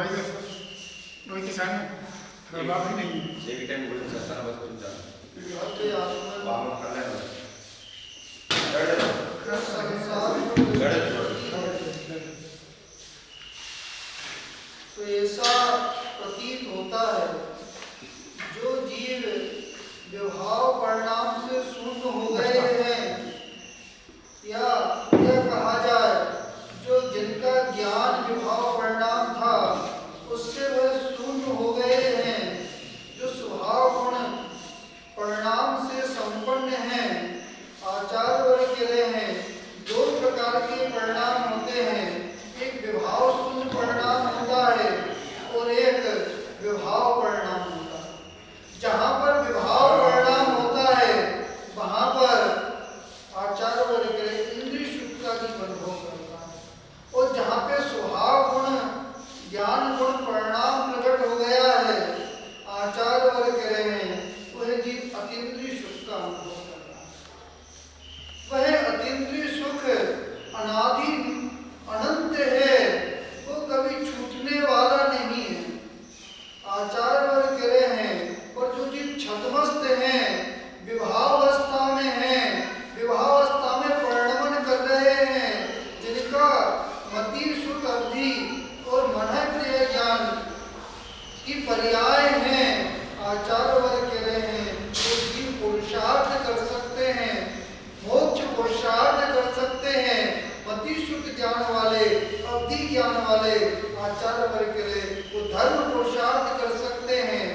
दवाई का वही किसान प्रभाव ही नहीं एक टाइम बोल सकता ना बस तुम तो ऐसा प्रतीत होता है जो जीव विभाव परिणाम से शून्य हो गए हैं, या यह कहा जाए जो जिनका ज्ञान विभाव परिणाम था उससे वह शून्य हो गए हैं, जो स्वभाव गुण परिणाम से संपन्न हैं। आचार्य वर्ग कह रहे हैं दो प्रकार के परिणाम होते हैं, एक विभाव शून्य परिणाम होता है और एक विभाव परिणाम होता है। जहाँ पर विभाव परिणाम होता है वहाँ पर आचार्य वर्ग कह रहे इंद्रिय सुख का भी अनुभव करता है, और जहाँ पे स्वभाव गुण ज्ञान गुण परिणाम प्रकट हो गया है आचार्य वर्ग कह रहे हैं वह जीव अतीन्द्रिय सुख का अनुभव कर रहा है। वह अतीन्द्रिय सुख अनादि अनंत है, वो कभी छूटने वाला नहीं है। आचार्य वर्ग कह रहे हैं और जो जीव छद्मस्त हैं, विभावावस्था में हैं, विभावावस्था में परिणमन कर रहे हैं, जिनका मति सुख अवधि और मन प्रिय ज्ञान की पर्याय हैं, आचार्य वर्ग कह रहे हैं वो जीव पुरुषार्थ कर सकते हैं, मोक्ष पुरुषार्थ कर सकते हैं। मति सुख ज्ञान वाले अवधि ज्ञान वाले आचार्य वर्ग कह रहे वो धर्म पुरुषार्थ कर सकते हैं,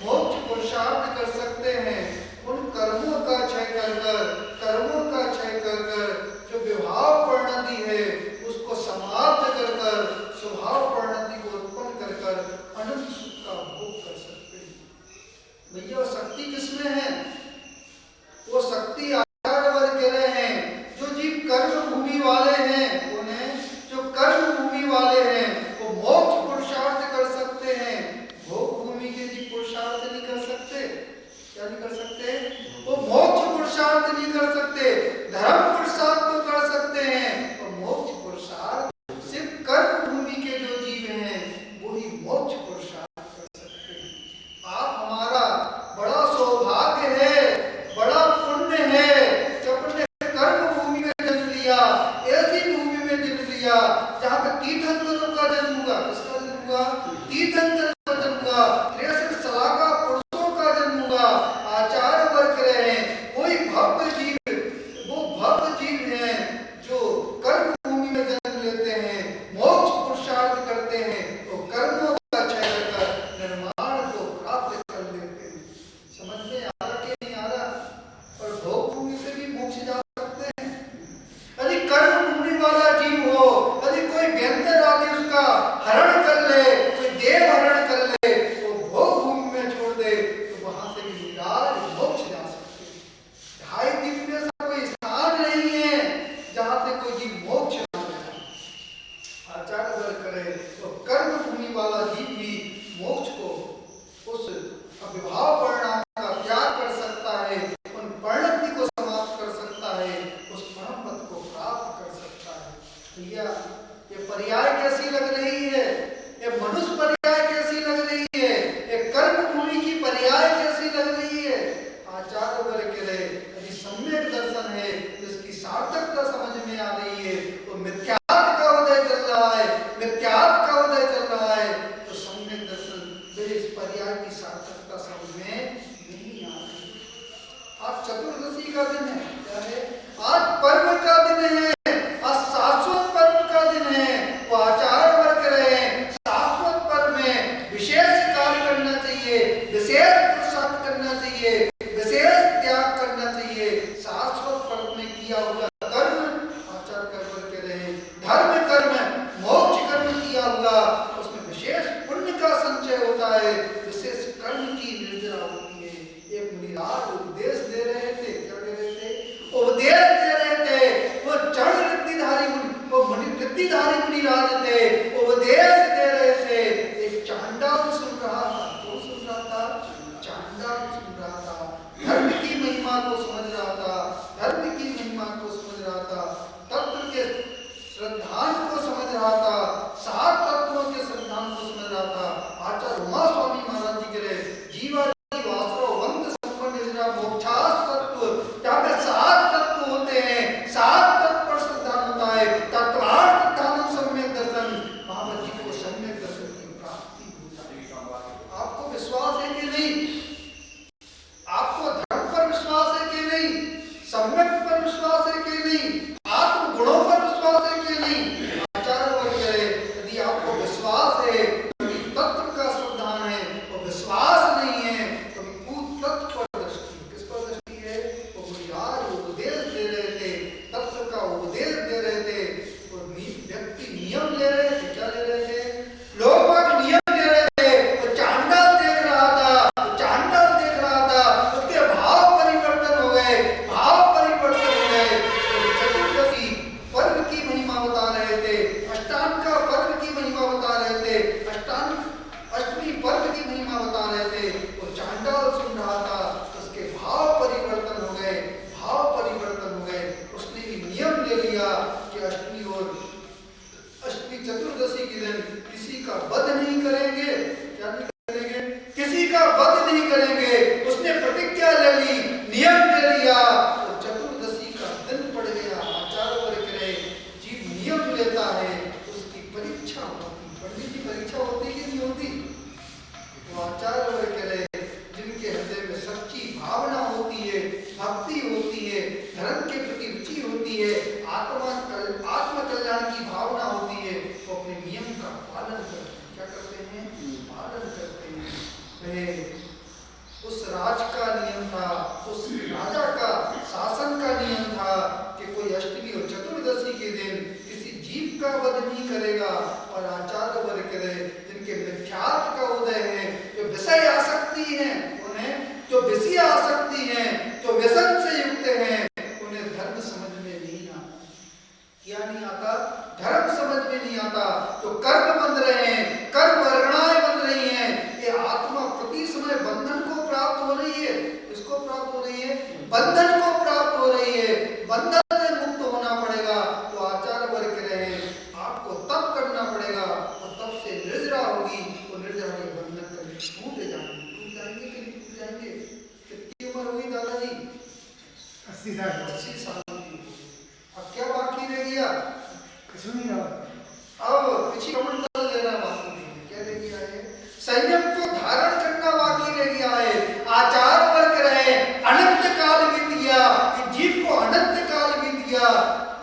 मोक्ष पुरुषार्थ कर सकते हैं। उन कर्मों का क्षय कर कर, कर्मों का क्षय कर कर जो विभाव परिणति है उसको समाप्त कर कर स्वभाव परिणति को उत्पन्न कर कर अनंत सुख का भोग कर सकते हैं। भैया वो शक्ति किसमें है? वो शक्ति आचार्य वर्ग कह रहे हैं जो जीव कर्म भूमि वाले हैं, उन्हें जो कर्म भूमि वाले हैं वो मोक्ष पुरुषार्थ कर सकते हैं। भोग भूमि के जीव पुरुषार्थ नहीं कर सकते। क्या नहीं कर सकते? वो मोक्ष पुरुषार्थ नहीं कर सकते। धर्म पुरुषार्थ तो कर सकते हैं और मोक्ष पुरुषार्थ सिर्फ कर्म भूमि के जो जीव हैं वही मोक्ष पुरुषार्थ कर सकते हैं। आप हमारा बड़ा सौभाग्य है, बड़ा पुण्य है कि अपने कर्म भूमि में जन्म लिया, ऐसी भूमि में जन्म लिया जहाँ पे तीर्थंकरों का जन्म हुआ। किसका जन्म हुआ? तीर्थंकरों का जन्म हुआ, श्रेष्ठ सलाका पुरुषों का जन्म हुआ। आचार्य वर्ग कह रहे हैं कोई भव्य जीव, वो भव्य जीव हैं जो कर्म भूमि में जन्म लेते हैं, मोक्ष पुरुषार्थ करते हैं, तो कर्मों का क्षय कर निर्माण को प्राप्त कर लेते हैं। समझ में आ रहा कि नहीं आ रहा? और भोग भूमि से भी मोक्ष जा सकते हैं। यदि कर्म भूमि वाला जीव हो, यदि कोई व्यंतर आदि उसका हरण कर ले, कोई देव हरण कर ले, तो भोग भूमि में छोड़ दे तो वहां से भी निराज मोक्ष जा सकते हैं। ढाई दिन में ऐसा कोई स्थान नहीं है जहां से कोई जीव मोक्ष ना जाए। आचार्य वर्ग करे तो कर्म भूमि वाला जीव भी मोक्ष को उस अविभाव परिणाम का त्याग कर सकता है, उन परिणति को समाप्त कर सकता है, उस परम पद को प्राप्त कर सकता है। भैया ये पर्याय कैसी लग रही है? ये मनुष्य पर्याय कैसी लग रही है? ये कर्म भूमि की पर्याय कैसी लग रही है? आचार्य वर्ग कह रहे यदि सम्यक दर्शन है, जिसकी सार्थकता समझ में आ रही है, तो मिथ्यात्व का उदय चल रहा है, मिथ्यात्व का उदय चल रहा है, तो सम्यक दर्शन मेरे इस पर्याय की सार्थकता समझ में नहीं आ रही। आज चतुर्दशी का दिन है, क्या है? आज पर्व का दिन है, आज शाश्वत पर्व का दिन है। वो आचार्य वर्ग कह रहे हैं शाश्वत पर्व में विशेष कार्य करना चाहिए, विशेष पुरुषार्थ करना चाहिए, विशेष त्याग करना चाहिए। शाश्वत पर्व में किया हुआ कर्म आचार्य वर्ग कह रहे हैं धर्म कर्म मोक्ष कर्म किया हुआ उसमें विशेष पुण्य का संचय होता है, विशेष कर्म की निर्जरा होती है। एक मुनिराज उपदेश दे रहे थे, क्या दे रहे थे? उपदेश दे रहे थे। वो चढ़ रहे थे, अष्टमी पर्व की महिमा बता रहे थे, और चांडाल सुन रहा था, उसके भाव परिवर्तन हो गए, भाव परिवर्तन हो गए। उसने भी नियम ले लिया कि अष्टमी चतुर्दशी के दिन किसी का वध नहीं करेंगे। क्या नहीं करेंगे? किसी का वध नहीं करेंगे। उसने प्रतिज्ञा ले ली, नियम ले लिया, तो चतुर्दशी का दिन पड़ गया। आचार्य वर्ग रहे, जीव नियम लेता है, उसकी परीक्षा होती। पंडित की परीक्षा होती कि नहीं होती? तो आचार्य वर्ग रहे, जिनके हृदय में सच्ची भावना होती है, भक्ति होती है, धर्म के प्रति रुचि होती है, आत्म कल्याण की भावना होती है, वो अपने नियम का पालन करते हैं। क्या करते हैं? पालन करते हैं। उस राज का नियम था, उस राजा का शासन का नियम था कि कोई अष्टमी और चतुर्दशी के दिन किसी जीव का वध नहीं करेगा। और आचार्य वर्ग रहे, जिनके मिथ्यात्व का उदय है, जो विषय आसक्ति है, उन्हें जो विषय आसक्ति है, जो व्यसन से युक्त है, उन्हें धर्म समझ में नहीं आता। क्या नहीं आता? धर्म समझ में नहीं आता। जो कर्म बन रहे हैं, कर्म वर्गणाएं बन रही हैं, ये आत्मा प्रति समय बंधन को प्राप्त हो रही है। किसको प्राप्त हो रही है? बंधन को प्राप्त हो रही है। बंधन से मुक्त होना पड़ेगा। तो आचार्य वर्ग रहे, आपको तप करना पड़ेगा, और तप से निर्जरा होगी, तो निर्जरा के बंधन कभी टूट जाएंगे कि नहीं टूट जाएंगे? कितनी उम्र हुई दादाजी? 80 साल 80 साल की। अब क्या बाकी रह गया? कुछ नहीं रहा। अब पीछे कमंडल लेना बाकी है। क्या रह गया है? संयम को धारण करना बाकी रह गया है। आचार वर्ग रहे, अनंत काल बीत गया, इस जीव को अनंत काल बीत गया,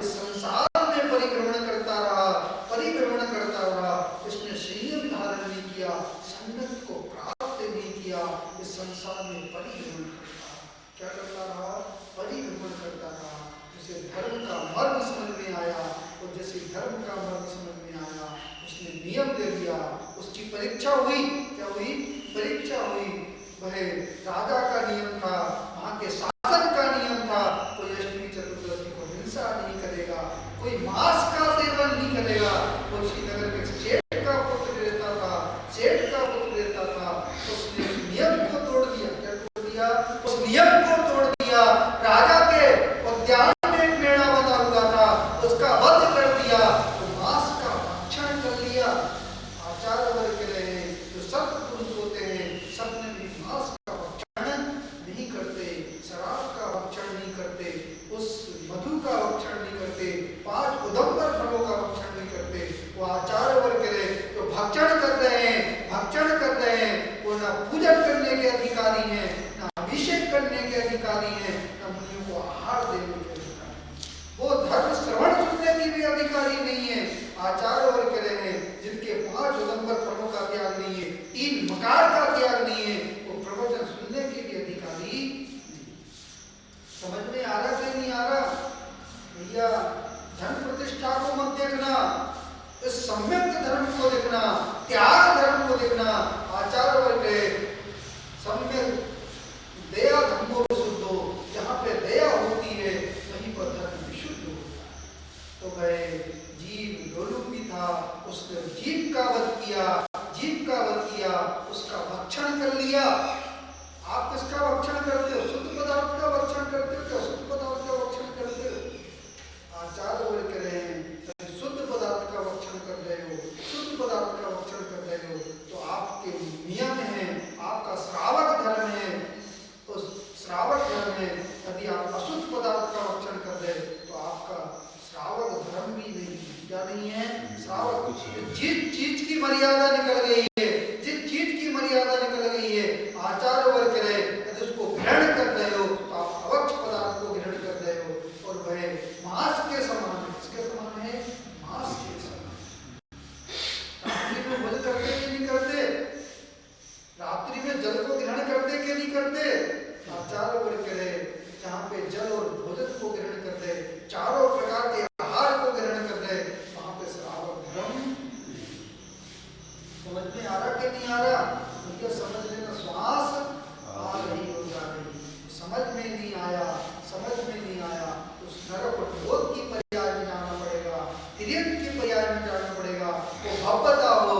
इस संसार में परिभ्रमण करता रहा, परिभ्रमण करता रहा। इसने संयम धारण नहीं किया, संयम को प्राप्त नहीं किया, इस संसार में परिभ्रमण करता। क्या करता रहा? परिभ्रमण करता रहा। जिसे धर्म का मर्म समझ में आया, और जैसे धर्म का मर्म समझ में आया, उसने नियम ले लिया। उसकी परीक्षा हुई। क्या हुई? परीक्षा हुई। वह राजा का नियम था, वहां के शासन का नियम था, कोई अष्टमी चतुर्दशी को हिंसा नहीं करेगा, कोई मांस का सेवन नहीं करेगा। वो श्रीनगर में सेठ का पुत्र रहता था, सेठ का पुत्र रहता था, उसने नियम को तोड़ दिया। क्या तोड़ दिया? उस नियम को तोड़ दिया। राजा के उद्यान में एक मेढ़ा बंधा हुआ था, उसका वध कर दिया, तो मांस का भक्षण कर लिया। आचार्य वर्ग रहे, जो सत्य पुरुष होते हैं, सपने भी मांस का भक्षण नहीं करते, शराब का भक्षण नहीं करते, उस मधु का भक्षण नहीं करते, 5 उदंबर फलों का भक्षण नहीं करते। वो आचार्य वर्ग रहे, जो भक्षण कर रहे हैं, भक्षण कर रहे हैं, वो ना पूजन करने के अधिकारी हैं, ना अभिषेक करने के अधिकारी हैं, ना मुनियों को आहार देने के अधिकारी। वो धर्म श्रवण सुनने की भी अधिकारी नहीं है। आचार्य वर्ग रहे, जिनके 5 उदंबर फलों का त्याग नहीं है, 3 मकार का त्याग नहीं है, वो प्रवचन सुनने के भी अधिकारी नहीं। समझ में आ रहा कि नहीं आ रहा? भैया, धन प्रतिष्ठा को मत देखना, इस सम्यक धर्म को देखना, त्याग धर्म को देखना। आचार्य वर्ग रहे, सम्यक दया धर्मो विशुद्धो, जहाँ पे दया होती है वहीं पर धर्म विशुद्ध होता है। तो वह जीव लोलुपी था, उसने जीव का वध किया, जीव का वध किया, उसका भक्षण कर लिया। आप किसका भक्षण करते हो? शुद्ध पदार्थ का भक्षण करते हो क्या अशुद्ध पदार्थ का भक्षण करते हो? आचार्य वर्ग कह रहे हैं, शुद्ध पदार्थ का भक्षण कर रहे हो, शुद्ध पदार्थ का भक्षण कर रहे हो, तो आपके नियम है, आपका श्रावक धर्म है। उस श्रावक धर्म में यदि आप अशुद्ध पदार्थ का भक्षण कर रहे, तो आपका श्रावक धर्म भी नहीं है। क्या नहीं है? श्रावक। जिस चीज की मर्यादा निकल गई है, जिस चीज की मर्यादा निकल गई है, आचार्य वर्ग रहे, यदि उसको ग्रहण कर रहे हो, तो आप अवक्ष पदार्थ को ग्रहण कर रहे हो, और वह मांस के समान है। किसके समान है? मांस के समान। रात्रि में भोजन करते कि नहीं करते? रात्रि में जल को ग्रहण करते कि नहीं करते? आचार्य वर्ग रहे, जहाँ पे जल और भोजन को ग्रहण कर रहे, चारों प्रकार के आहार को ग्रहण कर रहे, वहां पे श्रावक धर्म। समझ में आ रहा कि नहीं आ रहा? मुझे समझ लेना, श्वास आ रही हो जा रही, समझ में नहीं आया, समझ में नहीं आया, तो नरक और लोक की पर्याय में जाना पड़ेगा, तिर्यक की पर्याय में जाना पड़ेगा। वो भवता हो,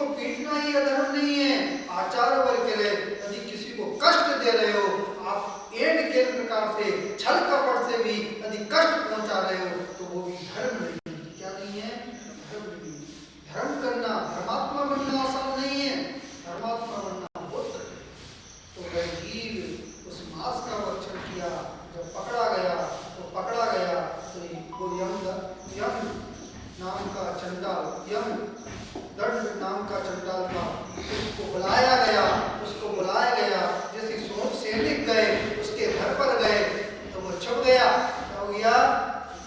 को पीटना ही अधर्म नहीं है। आचार्य वर्ग कह रहे यदि किसी को कष्ट दे रहे हो, आप एक के प्रकार से छल कपट से भी यदि कष्ट पहुंचा रहे हो तो वो भी धर्म नहीं है। क्या नहीं है? धर्म नहीं है। धर्म करना, धर्मात्मा बनना आसान नहीं है। धर्मात्मा बनना बहुत कठिन। तो वह जीव उस मांस का भक्षण किया, जब पकड़ा गया तो वो यम नाम का चंडाल, यम दंड नाम का चंडाल था, उसको बुलाया गया। जैसे सैनिक गए उसके घर पर गए तो वो छुप गया। क्या हो गया?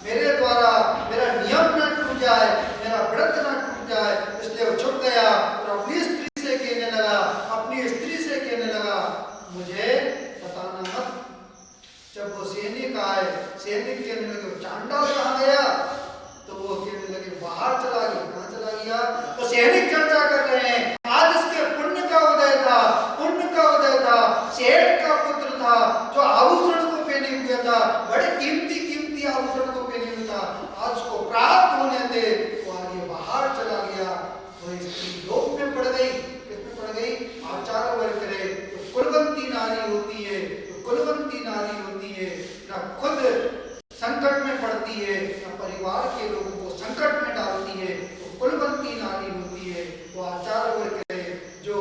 मेरे द्वारा मेरा नियम न टूट जाए, मेरा व्रत न टूट जाए, इसलिए वो छुप गया और अपनी स्त्री से कहने लगा मुझे बताना मत। जब वो सैनिक आए, सैनिक कहने लगे चांडाल कहाँ गया? तो वो कहने लगे बाहर चला गया। कहाँ चला गया? तो सैनिक चर्चा कर रहे हैं आज इसके पुण्य का उदय था, सेठ का पुत्र था जो आभूषण को पहने हुए था, बड़े कीमती आभूषण को पहने हुए था, आज उसको प्राप्त होने थे वो आगे बाहर चला गया। वो स्त्री लोभ में पड़ गई। किसमें पड़ गई? आचार्य वर्ग करे तो कुलवंती नारी होती है, ना खुद संकट में पड़ती है, ना परिवार के लोगों को संकट में डालती है, तो कुलवंती नारी होती है। वो आचार्य वर्ग करे जो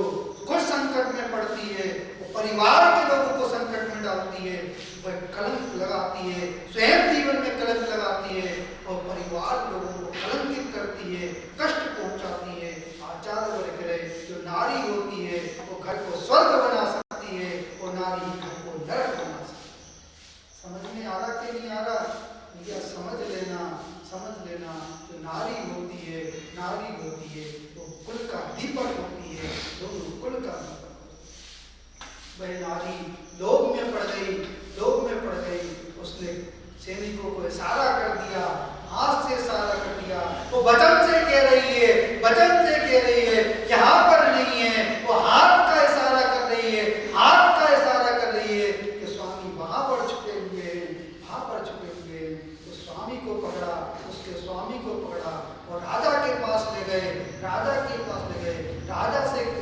खुद संकट में पड़ती है, वो परिवार के लोगों को संकट में डालती है, वह कलंक लगाती है, स्वयं जीवन में कलंक लगाती है और परिवार लोगों को कलंकित करती है, कष्ट पहुंचाती है। आचार्य वर्ग करे जो नारी होती है वो घर को स्वर्ग बना सकती है, वो नारी घर को नरक बना सकती है। समझ में आ रहा कि नहीं आ रहा? या समझ लेना जो नारी होती है तो कुल का दीपक होती है, दोनों कुल का दीपक। वह नारी लोभ में पड़ गई, उसने सैनिकों को इशारा कर दिया, हाथ से इशारा कर दिया, वो वचन से कह रही है यहाँ पर नहीं है, वो हाथ का इशारा कर रही है कि स्वामी वहां पर छुपे हुए हैं। तो स्वामी को पकड़ा, उसके स्वामी को पकड़ा और राजा के पास ले गए।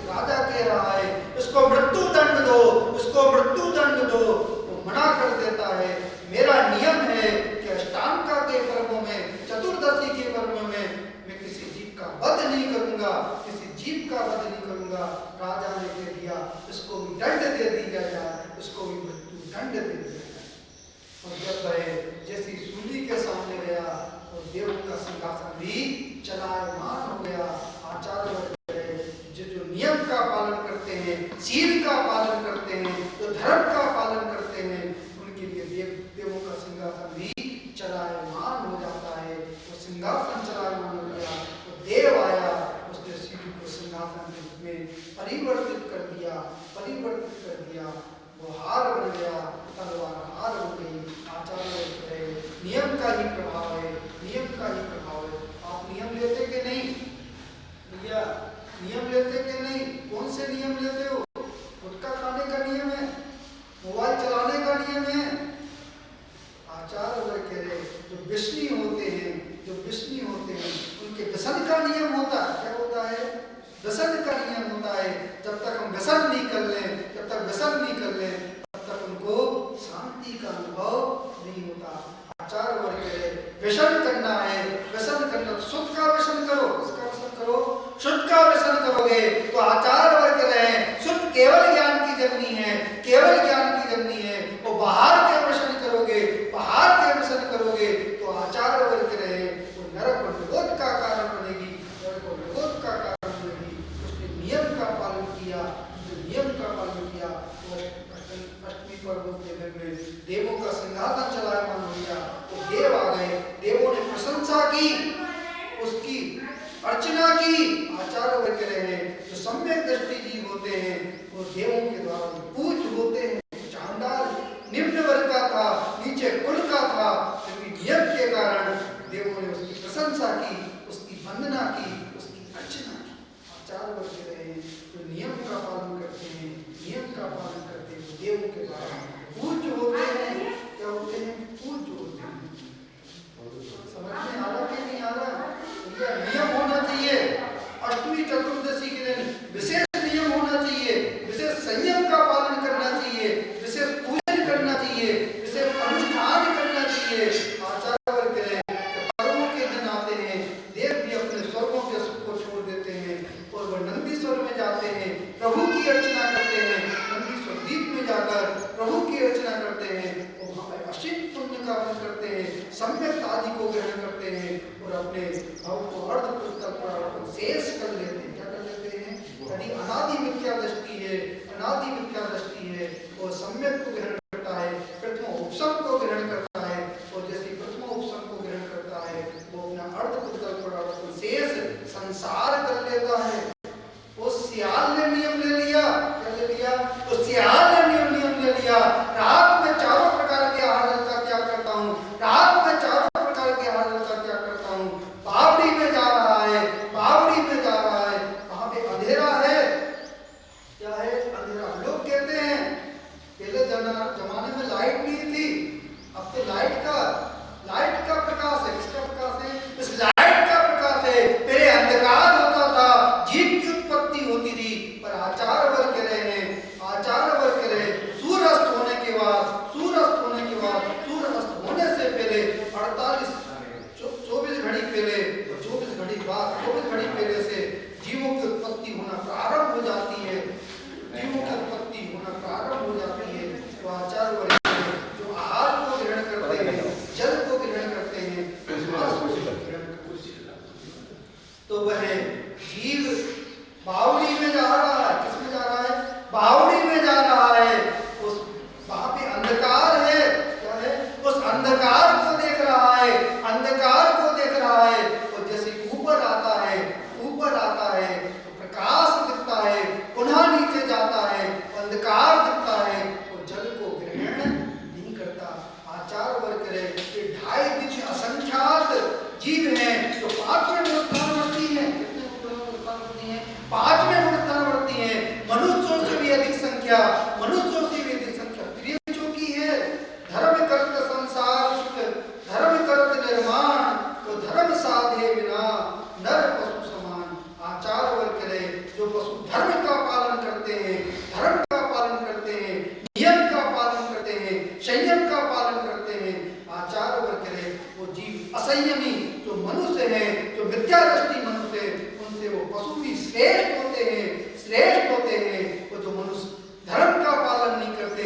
राजा कह रहा है इसको मृत्यु दंड दो, तो मना कर देता है मेरा नियम है कि अष्टांगा के पर्वों में, चतुर्दशी के पर्वों में मैं किसी जीव का वध नहीं करूंगा। राजा ने कह दिया इसको भी दंड दे दिया जाए, इसको भी मृत्यु दंड दे दिया जाए। और जब वह जैसी सूली के सामने गया और देव का सिंहासन भी चलायमान हो गया। आचार्य जो नियम का पालन करते हैं, शील का पालन करते हैं, जो धर्म का पालन करते हैं, उनके लिए देवों का सिंहासन भी चलायमान हो जाता है। वो सिंहासन चलायमान हो गया तो देव आया, उसने शिव को सिंहासन में परिवर्तित कर दिया। वो हार बन गया, तलवार हार हो गई। आचार्य नियम का ही प्रभाव है। आप नियम लेते कि नहीं भैया? नियम लेते कि नहीं? कौन से नियम लेते हो? गुटखा खाने का नियम है, मोबाइल चलाने का नियम है। आचार्य वर्ग कह रहे जो विष्णु होते हैं उनके व्यसन का नियम होता है। क्या होता है? व्यसन का नियम होता है। जब तक हम व्यसन नहीं कर लें तब तक उनको शांति का अनुभव नहीं होता। आचार्य वर्ग कह रहे व्यसन करना शुद्ध का व्यसन करो। इसका व्यसन करो, शुद्ध का व्यसन करोगे तो आचार्य वर्ग कह रहे हैं शुद्ध केवल ज्ञान की जननी है। वो बाहर के व्यसन करोगे तो आचार्य वर्ग कह रहे हैं वो नरक और विरोध का कारण बनेगी। उसने नियम का पालन किया तो अष्टमी पर्व के दिन में देवों का सिंहासन चलायमान हो गया। तो देव आ गए, देवों ने प्रशंसा की, उसकी अर्चना की। आचार्य वर्ग कह रहे हैं जो सम्यक दृष्टि जीव होते हैं वो देवों के द्वारा पूज्य होते हैं। चांडाल निम्न वर्ग का था, नीचे कुल का था, लेकिन नियम के कारण देवों ने उसकी प्रशंसा की, उसकी वंदना की, उसकी अर्चना की। आचार्य वर्ग कह रहे हैं जो नियम का पालन करते हैं वो देवों के द्वारा पूज्य होते हैं। क्या होते हैं? पूज्य होते हैं। समझ में आ रहा कि नहीं आ रहा? नियम होना चाहिए। अष्टमी चतुर्दशी के प्रभु की अर्चना करते हैं, नंदी स्वद्वीप में जाकर प्रभु की अर्चना करते हैं, वो वहाँ पर असीम पुण्य का अर्जन करते हैं, सम्यक आदि को ग्रहण करते हैं और अपने भाव को अर्ध कल्प शेष कर लेते हैं। क्या कर लेते हैं? यदि अनादि मिथ्या दृष्टि है, अनादि मिथ्या दृष्टि है, वो सम्यक को ग्रहण करता है, प्रथम उपसम को ग्रहण करता है, और जैसे प्रथम उपसम को ग्रहण करता है वो अपना अर्ध कल्प शेष संसार कर लेता है। वो सियाल ने नियम ले लिया, क्या ले लिया? तो सियाल ने नियम ले लिया, रात में चारों प्रकार के आहार का त्याग करता हूँ, रात में चारों प्रकार के आहार का त्याग करता हूँ। बावड़ी में जा रहा है, बावड़ी में जा रहा है, वहां पे अंधेरा है, क्या है? अंधेरा। लोग कहते हैं पहले जमाने में लाइट नहीं थी, अब तो लाइट का प्रकाश है। किसका प्रकाश है? इस लाइट का प्रकाश है। पहले अंधकार होता था, जीव की उत्पत्ति होती थी, पर आचार वर्ग रहे हैं, आचार वर्ग रहे। सूर्यास्त होने के बाद, सूर्यास्त होने के बाद, सूर्यास्त होने से पहले 24 घड़ी पहले और 24 घड़ी बाद, 24 घड़ी पहले से जीवों की उत्पत्ति होना प्रारंभ हो जाती है, जीवों की उत्पत्ति होना प्रारंभ हो जाती है। तो आचार वर्ग जो आहार को ग्रहण करते हैं, जल को ग्रहण करते हैं, तो वह जीव बावड़ी में जा रहा है। किसमें जा रहा है? बावड़ी में जा रहा है। उस वहां पे अंधकार है, क्या है? उस अंधकार को देख रहा है, अंधकार को देख रहा है, और जैसे ऊपर आता है, ऊपर आता है तो प्रकाश दिखता है, पुनः नीचे जाता है, अंधकार दिखता है, और जल को ग्रहण नहीं करता। आचार वर्ग रहे। ये 2.5 दिन असंख्यात जीव हैं जो 5वें स्थानवर्ती हैं। कितने स्थानवर्ती हैं? 5वें स्थानवर्ती हैं। मनुष्यों से भी अधिक संख्या, मनुष्यों से भी अधिक संख्या त्रियंचों की है। धर्म करत संसार सुख, धर्म करत निर्माण, तो धर्म साधे बिना नर पशु समान। आचार वर्ग रहे जो पशु धर्म का पालन करते हैं, धर्म का पालन करते हैं, नियम का पालन करते हैं, संयम का पालन करते हैं। आचार वर्ग रहे वो जीव असंयमी जो मनुष्य है, जो मिथ्यादृष्टि मनुष्य है, उनसे वो पशु भी श्रेष्ठ होते हैं, श्रेष्ठ होते हैं। वो जो मनुष्य धर्म का पालन नहीं करते,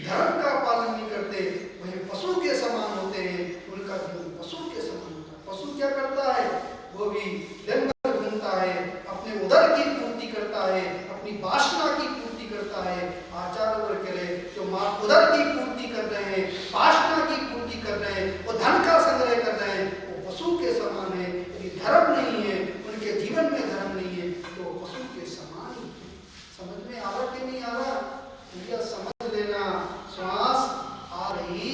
धर्म का पालन नहीं करते, वही पशु के समान होते हैं। उनका जीवन पशु के समान होता है। पशु क्या करता है? वो भी दिन भर घूमता है, अपने उदर की पूर्ति करता है, अपनी वासना की पूर्ति करता है। आचार वर्ग रहे जो मां उदर की पूर्ति कर रहे हैं, वासना की पूर्ति कर रहे हैं, वो धन का संग्रह कर रहे हैं, वो पशु के समान है। यदि धर्म नहीं है, उनके जीवन में धर्म नहीं है, तो पशु के समान ही। समझ में आ रहा कि नहीं आ रहा? यह समझ लेना। श्वास आ रही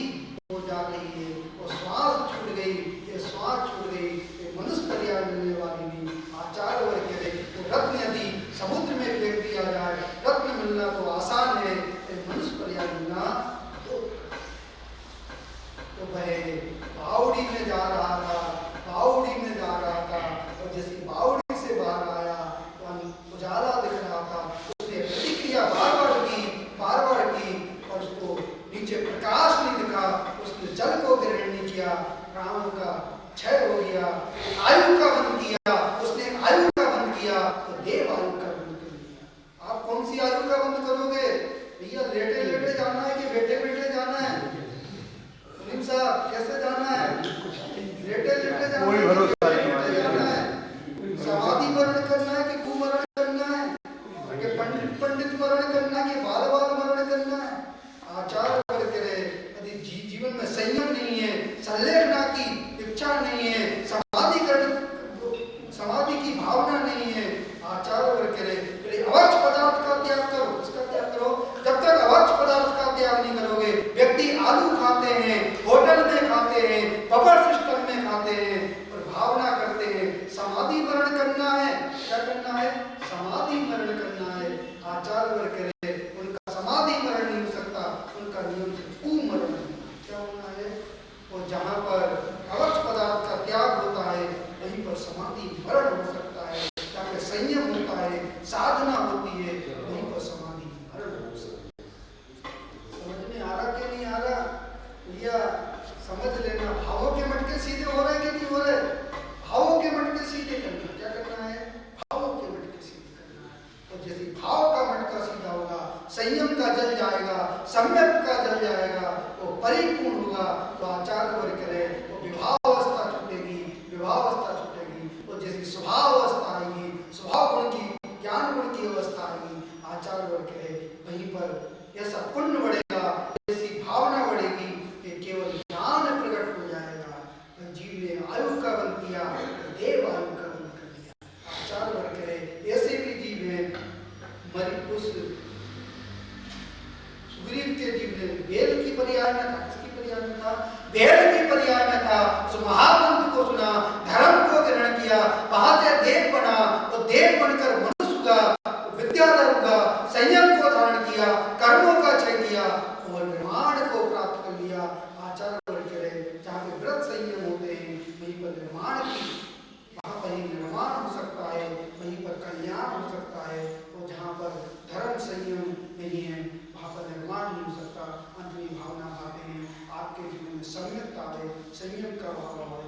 हो जा रही है, वो श्वास छूट गई, ये श्वास छूट गई, ये मनुष्य पर्याय मिलने वाली नहीं। आचार वर्ग रहे तो रत्न यदि समुद्र में फेंक दिया जाए, रत्न मिलना तो आसान है, मनुष्य पर्याय मिलना तो वह बावड़ी में जा रहा था, बावड़ी में जा रहा था, और जैसे बावड़ी से बाहर आया तो उजाला दिख रहा था। उसने प्रतिक्रिया बार बार की, और उसको नीचे प्रकाश नहीं दिखा। उसने जल को ग्रहण नहीं किया, प्राणों का क्षय हो गया, आयु का बंध किया। उसने आयु का बंध किया तो देव आयु का बंध कर दिया। आप कौन सी आयु का बंध करोगे? भैया लेटे लेटे जाना है कि बैठे बैठे जाना है? मुनीम साहब कैसे जाना है? लेटे लेटे जाना है, बैठे जाना है? समाधि मरण करना है कि कुमरण करना है? कि पंडित पंडित मरण करना है कि बाल बाल मरण करना है? आचार वर्ग रहे यदि जीवन में संयम नहीं है, संलेखना की इच्छा नहीं है, समाधि की भावना नहीं है, आचार वर्ग रहे अवक्ष पदार्थ का त्याग करो। इसका त्याग करो। जब तक अवक्ष पदार्थ का त्याग नहीं करोगे, व्यक्ति आलू खाते हैं, होटल में खाते हैं, बफर सिस्टम में खाते हैं, और भावना करते हैं समाधि मरण करना है। क्या करना है? समाधि मरण करना है। आचार वर्ग रहे उनका समाधि मरण नहीं हो सकता, उनका नियम कुमरण। क्या होना है? और जहाँ पर अवक्ष पदार्थ का त्याग होता है, वहीं पर समाधि मरण हो सकता है। जहाँ पे संयम होता है, साध संयम का जल जाएगा, सम्यक का जल जाएगा, वो परिपूर्ण होगा। तो आचार्य वर्ग करे वो विवाह अवस्था छूटेगी, विवाह अवस्था छूटेगी, वो जैसी स्वभाव अवस्था आएगी, स्वभाव गुण की, ज्ञान गुण की अवस्था आएगी। आचार्य वर्ग करे वहीं पर ऐसा पुण्य बढ़ेगा, ऐसी भावना बढ़ेगी कि केवल ज्ञान प्रकट हो जाएगा। जीव ने आयु का बंद किया, देव आयु का बंद कर दिया। आचार्य वर्ग करे ऐसे भी जीव हैं, मरी उस सुग्रीव के जीव ने बेल की पर्याय में था, किसकी पर्याय में था? बेल की पर्याय में था। उस महामंत्र को सुना, धर्म को ग्रहण किया, वहां से देव बना, तो देव बनकर मनुष्य हुआ, विद्याधर हुआ, संयम को धारण किया, कर्मों का क्षय किया और निर्माण को प्राप्त कर लिया। आचार्य वर्ग करे जहाँ पे व्रत संयम होते हैं वहीं पर निर्माण की, वहाँ पर ही निर्माण हो सकता है, वहीं पर कल्याण हो सकता है। और जहाँ पर धर्म संयम नहीं है वहाँ पर निर्माण नहीं हो सकता। अंत में भावना भाते हैं आपके जीवन में संयम का आए, संयम का भाव